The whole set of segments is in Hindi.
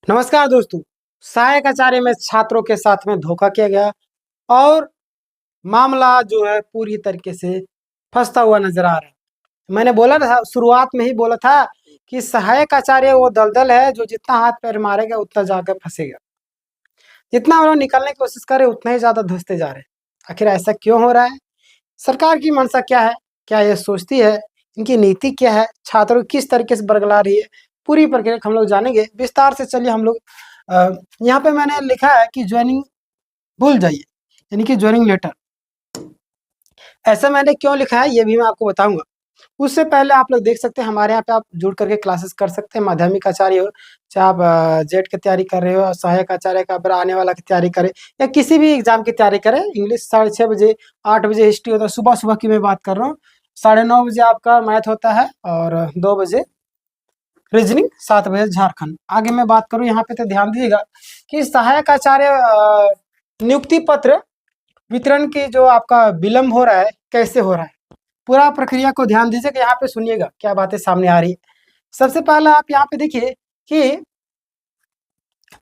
नमस्कार दोस्तों। सहायक आचार्य में छात्रों के साथ में धोखा किया गया और मामला जो है पूरी तरीके से फंसता हुआ नजर आ रहा है। मैंने बोला था, शुरुआत में ही बोला था कि सहायक आचार्य वो दलदल है जो जितना हाथ पैर मारेगा उतना जाकर फंसेगा। जितना वो लोग निकलने की कोशिश कर रहे उतना ही ज्यादा धंसते जा रहे हैं। आखिर ऐसा क्यों हो रहा है? सरकार की मंशा क्या है? क्या ये सोचती है? इनकी नीति क्या है? छात्रों को किस तरीके से बरगला रही है? पूरी प्रक्रिया हम लोग जानेंगे विस्तार से। चलिए हम लोग यहाँ पे मैंने लिखा है कि ज्वाइनिंग भूल जाइए, यानी कि ज्वाइनिंग लेटर। ऐसा मैंने क्यों लिखा है ये भी मैं आपको बताऊंगा। उससे पहले आप लोग देख सकते हैं हमारे यहाँ पे आप जुड़ करके क्लासेस कर सकते हैं। माध्यमिक आचार्य हो, चाहे आप जेट की तैयारी कर रहे हो, सहायक आचार्य का आने वाला की तैयारी करें, या किसी भी एग्जाम की तैयारी करें। इंग्लिश 6:30 बजे, 8 बजे हिस्ट्री होता है, सुबह सुबह की मैं बात कर रहा हूँ। 9:30 बजे आपका मैथ होता है और 2 बजे रीजनिंग, 7 बजे झारखंड। आगे मैं बात करूँ यहाँ पे तो ध्यान दीजिएगा कि सहायक आचार्य नियुक्ति पत्र वितरण की जो आपका विलम्ब हो रहा है, कैसे हो रहा है, पूरा प्रक्रिया को ध्यान दीजिएगा। यहाँ पे सुनिएगा क्या बातें सामने आ रही है। सबसे पहले आप यहाँ पे देखिए कि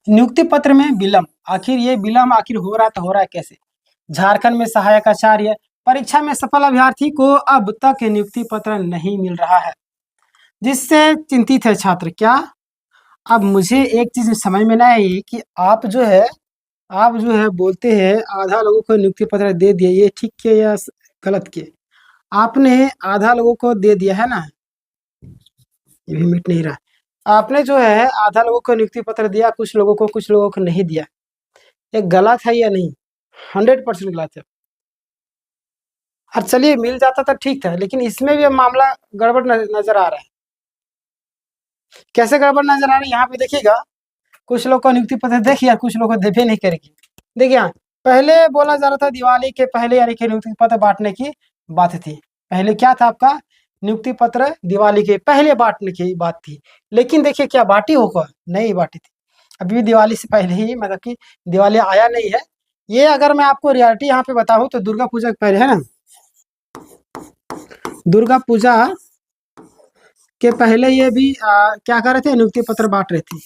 नियुक्ति पत्र में विलम्ब, आखिर ये विलम्ब आखिर हो रहा है तो हो रहा है कैसे? झारखंड में सहायक आचार्य परीक्षा में सफल अभ्यर्थी को अब तक नियुक्ति पत्र नहीं मिल रहा है, जिससे चिंतित है छात्र। क्या? अब मुझे एक चीज समझ में ना आई कि आप जो है बोलते हैं आधा लोगों को नियुक्ति पत्र दे दिए, ये ठीक किए या गलत किए? आपने आधा लोगों को दे दिया है ना, ये भी मिट नहीं रहा। आपने जो है आधा लोगों को नियुक्ति पत्र दिया, कुछ लोगों को नहीं दिया। ये गलत है या नहीं? 100% गलत है। और चलिए मिल जाता तो ठीक था, लेकिन इसमें भी अब मामला गड़बड़ नजर आ रहा है। कैसे गड़बड़ नजर आ रहा है यहाँ पे देखिएगा। कुछ लोग को नियुक्ति पत्र देखिए, कुछ लोग को देवे नहीं करेगी। देखिए यहाँ पहले बोला जा रहा था दिवाली के पहले यानी कि नियुक्ति पत्र बांटने की बात थी। पहले क्या था आपका? नियुक्ति पत्र दिवाली के पहले बांटने की बात थी। लेकिन देखिए क्या बांटी होगा? नहीं बांटी थी। अभी भी दिवाली से पहले ही, मतलब कि दिवाली आया नहीं है। ये अगर मैं आपको रियलिटी यहाँ पे बताऊं तो दुर्गा पूजा के पहले है ना, दुर्गा पूजा के पहले ये भी क्या कर रहे थे? नियुक्ति पत्र बांट रहे थे।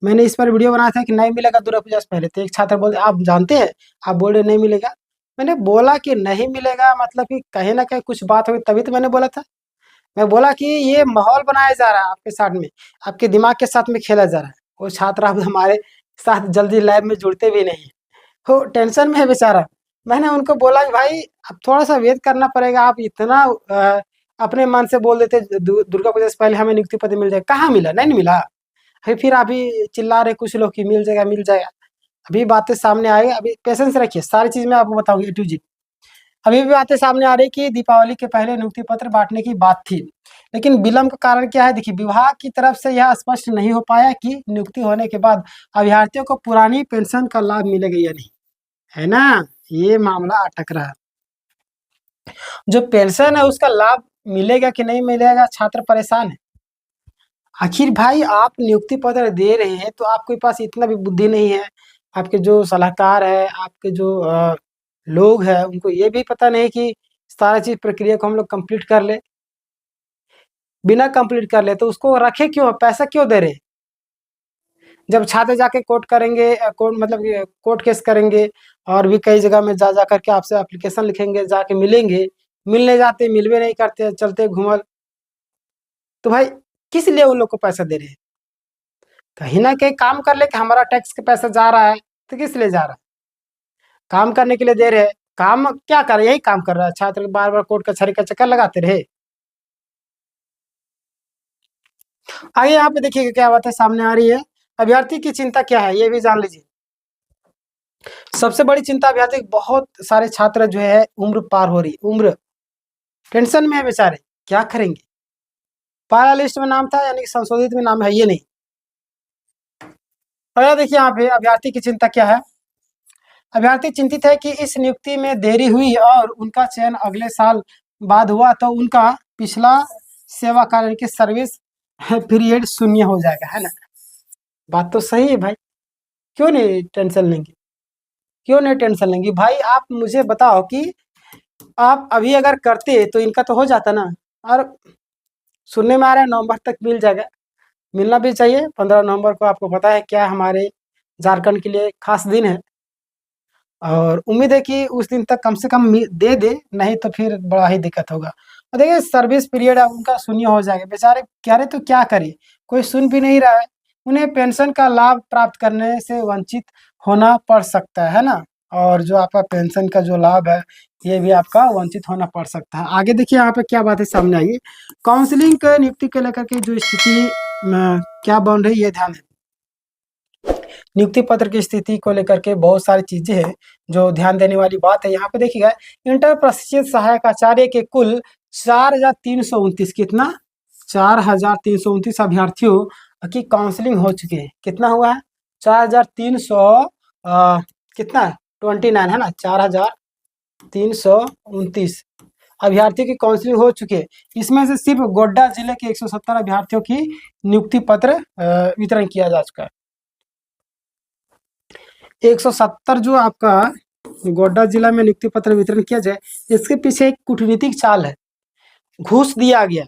मैंने इस पर वीडियो बनाया था कि नहीं मिलेगा दुर्गा पूजा से पहले। तो एक छात्र बोलते आप जानते हैं, आप बोल रहे नहीं मिलेगा। मैंने बोला कि नहीं मिलेगा, मतलब कि कहीं ना कहीं कुछ बात होगी, तभी तो मैंने बोला था। मैं बोला कि ये माहौल बनाया जा रहा है आपके साथ में, आपके दिमाग के साथ में खेला जा रहा है। वो छात्र अब हमारे साथ जल्दी लैब में जुड़ते भी नहीं, वो टेंशन में है बेचारा। मैंने उनको बोला कि भाई अब थोड़ा सा वेट करना पड़ेगा। आप इतना अपने मन से बोल देते दुर्गा पूजा से पहले हमें नियुक्ति पत्र मिल जाएगा, कहाँ मिला? नहीं मिला। फिर अभी चिल्ला रहे कुछ लोग कि मिल जाएगा मिल जाएगा। अभी बातें सामने आएगी, अभी पेशेंस रखिए, सारी चीज मैं आपको बताऊंगी A to Z। अभी भी बातें सामने आ रही कि दीपावली के पहले नियुक्ति पत्र बांटने की बात थी, लेकिन विलम्ब का कारण क्या है? देखिए विभाग की तरफ से यह स्पष्ट नहीं हो पाया कि नियुक्ति होने के बाद अभ्यर्थियों को पुरानी पेंशन का लाभ मिलेगा या नहीं, है ना? ये मामला अटक रहा है। जो पेंशन है उसका लाभ मिलेगा कि नहीं मिलेगा, छात्र परेशान है। आखिर भाई आप नियुक्ति पत्र दे रहे हैं तो आपके पास इतना भी बुद्धि नहीं है। आपके जो सलाहकार है, आपके जो लोग हैं, उनको ये भी पता नहीं कि सारा चीज प्रक्रिया को हम लोग कंप्लीट कर ले। बिना कंप्लीट कर ले तो उसको रखे क्यों? पैसा क्यों दे रहे? जब छात्र जाके कोर्ट करेंगे, कोर्ट मतलब कोर्ट केस करेंगे और भी कई जगह में जा जा करके आपसे एप्लीकेशन लिखेंगे, जाके मिलेंगे, मिलने जाते मिलवे नहीं करते, चलते घूमल। तो भाई किस लिए उन लोग को पैसा दे रहे हैं? कहीं ना कहीं काम कर ले कि हमारा टैक्स का पैसा जा रहा है, तो किस लिए जा रहा है? काम करने के लिए दे रहे हैं। काम क्या कर रहे? यही काम कर रहा है। छात्र बार बार कोर्ट कचहरी का चक्कर लगाते रहे। आगे यहाँ पे देखिए क्या बात है सामने आ रही है। अभ्यर्थी की चिंता क्या है ये भी जान लीजिए। सबसे बड़ी चिंता अभ्यर्थी, बहुत सारे छात्र जो है उम्र पार हो रही, उम्र टेंशन में है बेचारे, क्या करेंगे? पहला लिस्ट में नाम था यानी कि संशोधित में नाम है ये नहीं। और देखिए यहाँ पे अभ्यर्थी की चिंता क्या है। अभ्यर्थी चिंतित है कि इस नियुक्ति में देरी हुई और उनका चयन अगले साल बाद हुआ तो उनका पिछला सेवा काल की सर्विस पीरियड शून्य हो जाएगा, है ना? बात तो सही है भाई। क्यों नहीं टेंशन लेंगे? क्यों नहीं टेंशन लेंगे भाई? आप मुझे बताओ कि आप अभी अगर करते तो इनका तो हो जाता ना। और सुनने में आ रहा है नवंबर तक मिल जाएगा। मिलना भी चाहिए। 15 नवंबर को आपको पता है क्या हमारे झारखंड के लिए खास दिन है, और उम्मीद है कि उस दिन तक कम से कम दे दे, नहीं तो फिर बड़ा ही दिक्कत होगा। और देखिए सर्विस पीरियड है उनका शून्य हो जाएगा, बेचारे कह रहे तो क्या करे, कोई सुन भी नहीं रहा है। उन्हें पेंशन का लाभ प्राप्त करने से वंचित होना पड़ सकता है ना, और जो आपका पेंशन का जो लाभ है ये भी आपका वंचित होना पड़ सकता है। आगे देखिए यहाँ पे क्या बातें सामने आई। काउंसलिंग के नियुक्ति को लेकर के जो स्थिति क्या बन रही है, ध्यान है। नियुक्ति पत्र की स्थिति को लेकर के बहुत सारी चीजें हैं जो ध्यान देने वाली बात है। यहाँ पे देखिएगा, इंटर प्रशिक्षित सहायक आचार्य के कुल 4,329, कितना 4,329 अभ्यर्थियों की काउंसलिंग हो चुकी है। कितना हुआ है? 4,300 कितना 29 है ना, 4,329 अभ्यर्थियों की काउंसलिंग हो चुकी है। इसमें से सिर्फ गोड्डा जिले के 170 अभ्यर्थियों की नियुक्ति पत्र वितरण किया जा चुका है। 170 जो आपका गोड्डा जिला में नियुक्ति पत्र वितरण किया जाए, इसके पीछे एक कूटनीतिक चाल है। घूस दिया गया।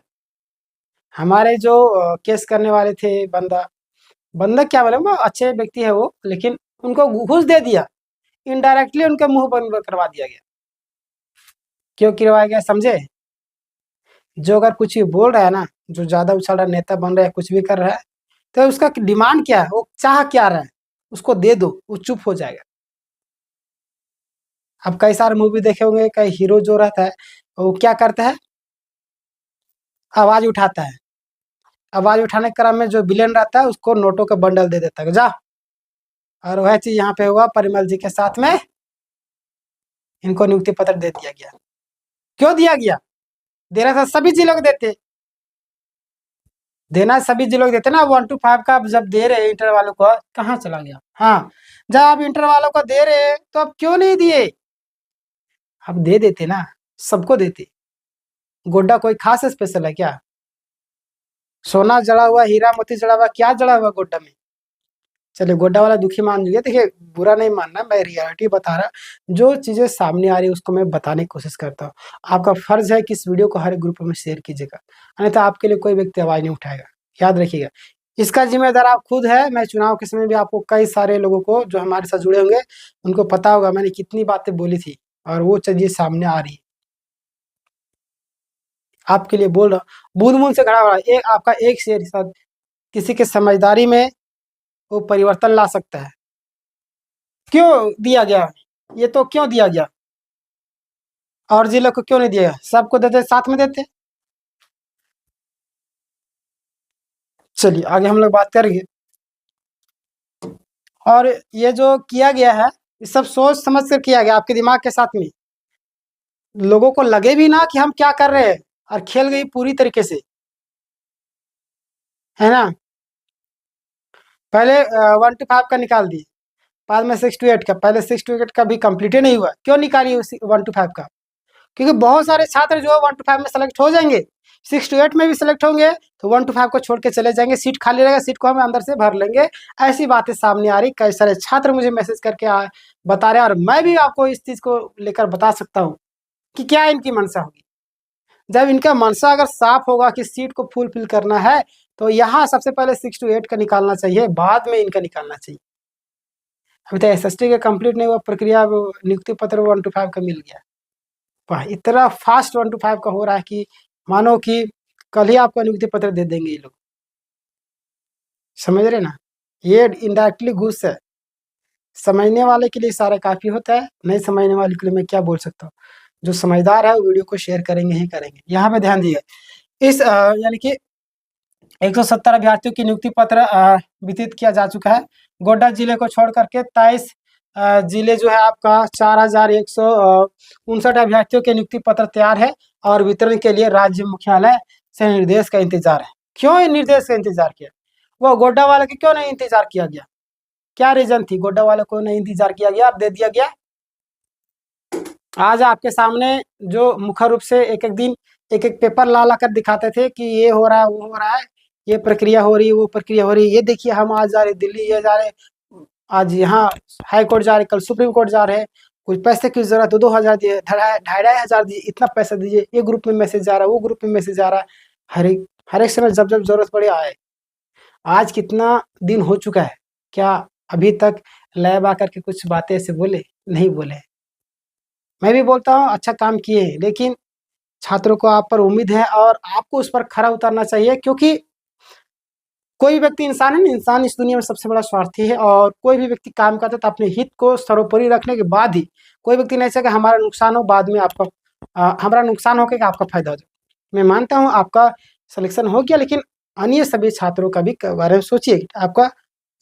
हमारे जो केस करने वाले थे, बंदा क्या बोले, वो अच्छे व्यक्ति है वो, लेकिन उनको घूस दे दिया, इनडायरेक्टली उनके मुंह बंद करवा दिया गया। क्यों करवाया गया समझे? जो अगर कुछ भी बोल रहा है ना, जो ज्यादा उछल रहा, नेता बन रहा है, कुछ भी कर रहा है, तो उसका डिमांड क्या है, वो चाह क्या रहा है, उसको दे दो, वो चुप हो जाएगा। अब कई सारे मूवी देखे होंगे, कई हीरो जो रहता है वो क्या करता है, आवाज उठाता है। आवाज उठाने के क्रम में जो विलेन रहता है उसको नोटों का बंडल दे देता है, जा। और वह चीज यहाँ पे हुआ परिमल जी के साथ में, इनको नियुक्ति पत्र दे दिया गया। क्यों दिया गया? देना था सभी जिलों को देते, देना सभी जिलों को देते ना। 1 to 5 का जब दे रहे इंटर वालों को, कहाँ चला गया? हाँ, जब आप इंटर वालों को दे रहे तो अब क्यों नहीं दिए? अब दे देते ना, सबको देते। गोड्डा कोई खास स्पेशल है क्या? सोना जड़ा हुआ, हीरा मोती जड़ा हुआ, क्या जड़ा हुआ गोड्डा में? चलिए गोड्डा वाला दुखी मान लीजिए। देखिए बुरा नहीं मानना, मैं रियलिटी बता रहा, जो चीजें सामने आ रही है उसको मैं बताने की कोशिश करता हूँ। आपका फर्ज है कि इस वीडियो को हर ग्रुप में शेयर कीजिएगा, अन्यथा आपके लिए कोई व्यक्ति आवाज नहीं उठाएगा, याद रखिएगा। इसका जिम्मेदार आप खुद है। मैं चुनाव के समय भी आपको कई सारे लोगों को जो हमारे साथ जुड़े होंगे उनको पता होगा मैंने कितनी बातें बोली थी, और वो चीजें सामने आ रही है। आपके लिए बोल रहा हूँ, बूंद बूंद से खड़ा हो रहा है। एक आपका एक शेयर किसी के समझदारी में वो परिवर्तन ला सकता है। क्यों दिया गया? ये तो क्यों दिया गया? और जिले को क्यों नहीं दिया? सबको देते, साथ में देते। चलिए आगे हम लोग बात करेंगे। और ये जो किया गया है, ये सब सोच समझ कर किया गया, आपके दिमाग के साथ में। लोगों को लगे भी ना कि हम क्या कर रहे हैं, और खेल गई पूरी तरीके से, है ना। पहले 1 to 5 का निकाल दिए, बाद में 6 to 8 का। पहले 6 to 8 का भी कंप्लीट ही नहीं हुआ, क्यों निकालिए 1 to 5 का? क्योंकि बहुत सारे छात्र जो 1 to 5 में सेलेक्ट हो जाएंगे, 6 to 8 में भी सेलेक्ट होंगे, तो 1 to 5 को छोड़ के चले जाएंगे, सीट खाली रहेगा, सीट को हम अंदर से भर लेंगे। ऐसी बातें सामने आ रही, कई सारे छात्र मुझे मैसेज करके बता रहे हैं, और मैं भी आपको इस चीज को लेकर बता सकता हूँ कि क्या इनकी मंशा होगी। जब इनका मनसा अगर साफ होगा कि सीट को फुलफिल करना है, तो यहाँ सबसे पहले 6 to 8 का निकालना चाहिए, बाद में इनका निकालना चाहिए। अभी तो SST का कंप्लीट नहीं हुआ प्रक्रिया, नियुक्ति पत्र 1 to 5 का मिल गया। वाह, इतना फास्ट 1 to 5 का हो रहा है कि मानो कि कल ही आपको नियुक्ति पत्र दे देंगे ये लोग। समझ रहे ना, ये इनडायरेक्टली घूस है। समझने वाले के लिए सारा काफी होता है, नहीं समझने वाले के लिए मैं क्या बोल सकता हूँ। जो समझदार है वो वीडियो को शेयर करेंगे ही करेंगे। यहाँ पे ध्यान दिए, इस यानी कि 170 अभ्यर्थियों की नियुक्ति पत्र वितरित किया जा चुका है। गोड्डा जिले को छोड़ करके 23 जिले जो है आपका 4,159 अभ्यर्थियों के नियुक्ति पत्र तैयार है, और वितरण के लिए राज्य मुख्यालय से निर्देश का इंतजार है। क्यों निर्देश का इंतजार किया? वो गोड्डा वाले के क्यों नहीं इंतजार किया गया? क्या रीजन थी गोड्डा वाले को नहीं इंतजार किया गया और दे दिया गया? आज आपके सामने जो मुख्य रूप से एक एक दिन एक एक पेपर ला ला कर दिखाते थे कि ये हो रहा है, वो हो रहा है, ये प्रक्रिया हो रही है, वो प्रक्रिया हो रही है। ये देखिए हम आज जा रहे दिल्ली, ये जा रहे, आज यहाँ हाई कोर्ट जा रहे, कल सुप्रीम कोर्ट जा रहे हैं। कुछ पैसे की जरूरत तो 2,000 दिए, 2,500 दिए, इतना पैसा दीजिए, ये ग्रुप में मैसेज जा रहा है, वो ग्रुप में मैसेज जा रहा है। हर एक समय जब जब जरूरत पड़े आए। आज कितना दिन हो चुका है, क्या अभी तक लैब आकर के कुछ बातें ऐसे बोले? नहीं बोले। मैं भी बोलता हूँ अच्छा काम किए हैं, लेकिन छात्रों को आप पर उम्मीद है और आपको उस पर खरा उतरना चाहिए, क्योंकि कोई भी व्यक्ति इंसान है ना, इंसान इस दुनिया में सबसे बड़ा स्वार्थी है। और कोई भी व्यक्ति काम करता है तो अपने हित को सर्वोपरि रखने के बाद ही, कोई व्यक्ति नहीं चाहेगा हमारा नुकसान हो, बाद में आपका हमारा नुकसान हो के आपका फायदा हो जाए। मैं मानता हूँ आपका सिलेक्शन हो गया, लेकिन अन्य सभी छात्रों का भी बारे में सोचिए, आपका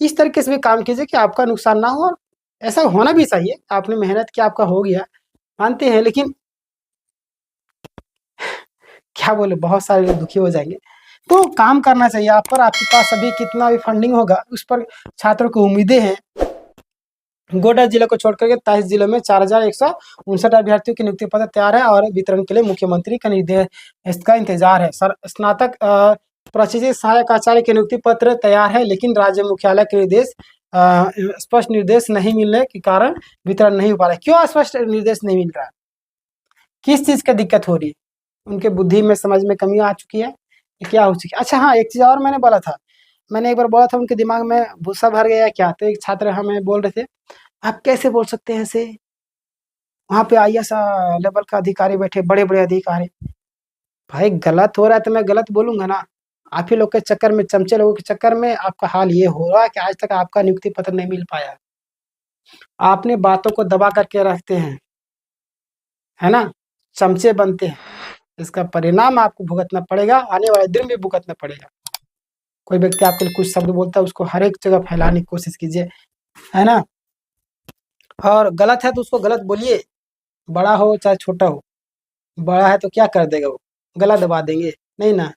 इस तरीके से भी काम कीजिए कि आपका नुकसान ना हो। और ऐसा होना भी चाहिए, आपने मेहनत किया, आपका हो गया, मानते हैं, लेकिन क्या बोले, बहुत सारे लोग दुखी हो जाएंगे। तो काम करना चाहिए आप पर, आपके पास अभी कितना भी फंडिंग होगा उस पर छात्रों को उम्मीदें हैं। गोड्डा जिले को छोड़कर के 23 जिलों में 4159 अभ्यर्थियों की नियुक्ति पत्र तैयार है और वितरण के लिए मुख्यमंत्री का निर्देश इसका इंतजार है। स्नातक प्रशिक्षित सहायक आचार्य के नियुक्ति पत्र तैयार है, लेकिन राज्य मुख्यालय के निर्देश स्पष्ट निर्देश नहीं मिलने के कारण वितरण नहीं हो पा रहा है। क्यों स्पष्ट निर्देश नहीं मिल रहा है? किस चीज की दिक्कत हो रही है? उनके बुद्धि में, समझ में कमी आ चुकी है, क्या हो चुकी है? अच्छा हाँ, एक चीज और मैंने बोला था, मैंने एक बार बोला था उनके दिमाग में भूसा भर गया क्या, तो एक छात्र हमें बोल रहे थे आप कैसे बोल सकते हैं ऐसे, वहाँ पे आईएएस लेवल का अधिकारी बैठे, बड़े बड़े अधिकारी। भाई गलत हो रहा है तो मैं गलत बोलूंगा ना। आप ही लोग के चक्कर में, चमचे लोगों के चक्कर में आपका हाल ये हो रहा है कि आज तक आपका नियुक्ति पत्र नहीं मिल पाया। आपने बातों को दबा करके रखते हैं, है ना, चमचे बनते हैं, इसका परिणाम आपको भुगतना पड़ेगा, आने वाले दिन भी भुगतना पड़ेगा। कोई व्यक्ति आपके लिए कुछ शब्द बोलता है, उसको हर एक जगह फैलाने की कोशिश कीजिए, है ना। और गलत है तो उसको गलत बोलिए, बड़ा हो चाहे छोटा हो। बड़ा है तो क्या कर देगा वो, गला दबा देंगे, नहीं ना।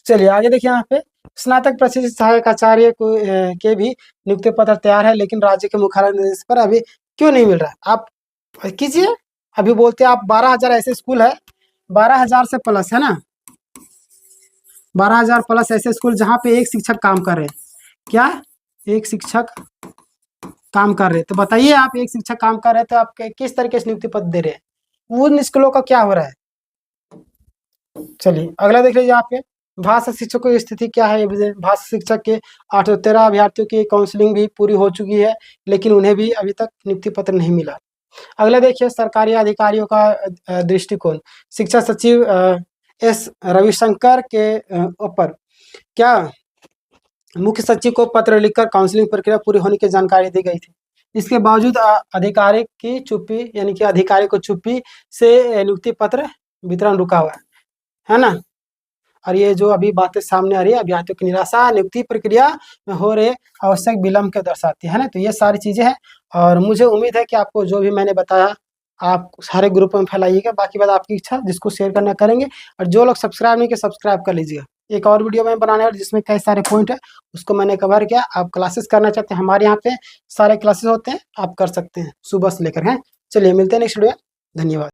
चलिए आगे देखिए, यहाँ पे स्नातक प्रशिक्षित सहायक आचार्य को के भी नियुक्ति पत्र तैयार है, लेकिन राज्य के मुख्यालय निर्देश पर अभी क्यों नहीं मिल रहा है? आप कीजिए। अभी बोलते हैं आप 12,000 ऐसे स्कूल है, 12,000 से प्लस, है ना, 12,000 प्लस ऐसे स्कूल जहाँ पे एक शिक्षक काम कर रहे हैं। क्या एक शिक्षक काम कर रहे हैं? तो बताइए, आप एक शिक्षक काम कर रहे हैं तो आप किस तरीके से नियुक्ति पत्र दे रहे हैं? उन स्कूलों का क्या हो रहा है? चलिए अगला देख लीजिए, आपके भाषा शिक्षकों की स्थिति क्या है। भाषा शिक्षक के 813 अभ्यर्थियों की काउंसलिंग भी पूरी हो चुकी है, लेकिन उन्हें भी अभी तक नियुक्ति पत्र नहीं मिला। अगला देखिए, सरकारी अधिकारियों का दृष्टिकोण। शिक्षा सचिव एस रविशंकर के ऊपर क्या मुख्य सचिव को पत्र लिखकर काउंसलिंग प्रक्रिया पूरी होने की जानकारी दी गई थी। इसके बावजूद अधिकारी की चुप्पी, यानी कि अधिकारी को चुप्पी से नियुक्ति पत्र वितरण रुका हुआ है ना। और ये जो अभी बातें सामने आ रही है, अभ्यर्थियों की निराशा नियुक्ति प्रक्रिया में हो रहे आवश्यक विलंब के दर्शाती है ना। तो ये सारी चीजें हैं, और मुझे उम्मीद है कि आपको जो भी मैंने बताया आप सारे ग्रुप में फैलाइएगा। बाकी बात आपकी इच्छा, जिसको शेयर करना करेंगे, और जो लोग सब्सक्राइब नहीं किए सब्सक्राइब कर लीजिएगा। एक और वीडियो में बनाने वाला जिसमें कई सारे पॉइंट है, उसको मैंने कवर किया। आप क्लासेस करना चाहते हैं, हमारे यहाँ पे सारे क्लासेस होते हैं, आप कर सकते हैं सुबह से लेकर। हैं, चलिए मिलते हैं नेक्स्ट वीडियो। धन्यवाद।